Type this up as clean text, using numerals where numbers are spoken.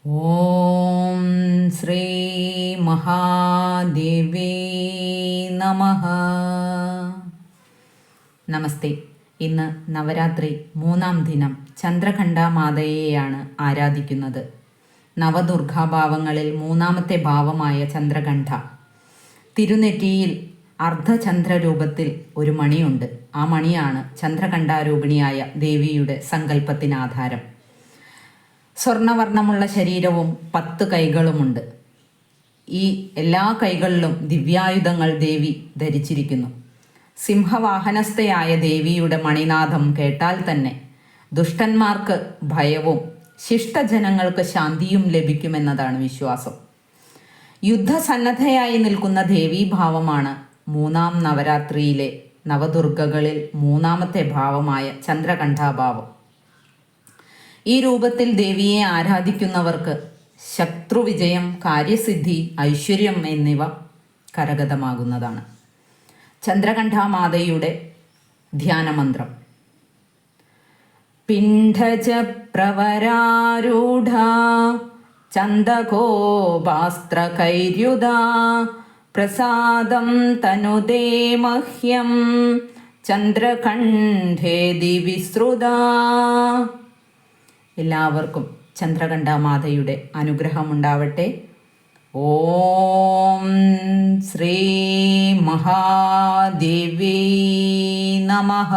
ഓം ശ്രീ മഹാദേവേ നമഃ. നമസ്തേ. ഇന്ന് നവരാത്രി 3-ാം ദിനം ചന്ദ്രഘണ്ഠാമാതയെയാണ് ആരാധിക്കുന്നത്. നവദുർഗാഭാവങ്ങളിൽ 3-ാമത്തെ ഭാവമായ ചന്ദ്രഘണ്ഠ. തിരുനെറ്റിയിൽ അർദ്ധചന്ദ്രരൂപത്തിൽ ഒരു മണിയുണ്ട്. ആ മണിയാണ് ചന്ദ്രഘണ്ഠാരൂപിണിയായ ദേവിയുടെ സങ്കല്പത്തിനാധാരം. സ്വർണവർണ്ണമുള്ള ശരീരവും 10 കൈകളുമുണ്ട്. ഈ എല്ലാ കൈകളിലും ദിവ്യായുധങ്ങൾ ദേവി ധരിച്ചിരിക്കുന്നു. സിംഹവാഹനസ്ഥയായ ദേവിയുടെ മണിനാഥം കേട്ടാൽ തന്നെ ദുഷ്ടന്മാർക്ക് ഭയവും ശിഷ്ടജനങ്ങൾക്ക് ശാന്തിയും ലഭിക്കുമെന്നതാണ് വിശ്വാസം. യുദ്ധസന്നദ്ധയായി നിൽക്കുന്ന ദേവീഭാവമാണ് 3-ാം നവരാത്രിയിലെ നവദുർഗകളിൽ 3-ാമത്തെ ഭാവമായ ചന്ദ്രഘണ്ഠാഭാവം. ഈ രൂപത്തിൽ ദേവിയെ ആരാധിക്കുന്നവർക്ക് ശത്രുവിജയം, കാര്യസിദ്ധി, ഐശ്വര്യം എന്നിവ കരഗതമാകുന്നതാണ്. ചന്ദ്രഘണ്ഠാമാതയുടെ ധ്യാനമന്ത്രം: പിണ്ഡജ പ്രവരാരൂഢ ചന്ദകോപാസ്ത്രകൈര്യുത പ്രസാദം തനുദേ മഹ്യം ചന്ദ്രഘണ്ഠേതി വിസ്തൃത. എല്ലാവർക്കും ചന്ദ്രഘണ്ഠാമാതയുടെ അനുഗ്രഹമുണ്ടാവട്ടെ. ഓം ശ്രീ മഹാദേവേ നമഃ.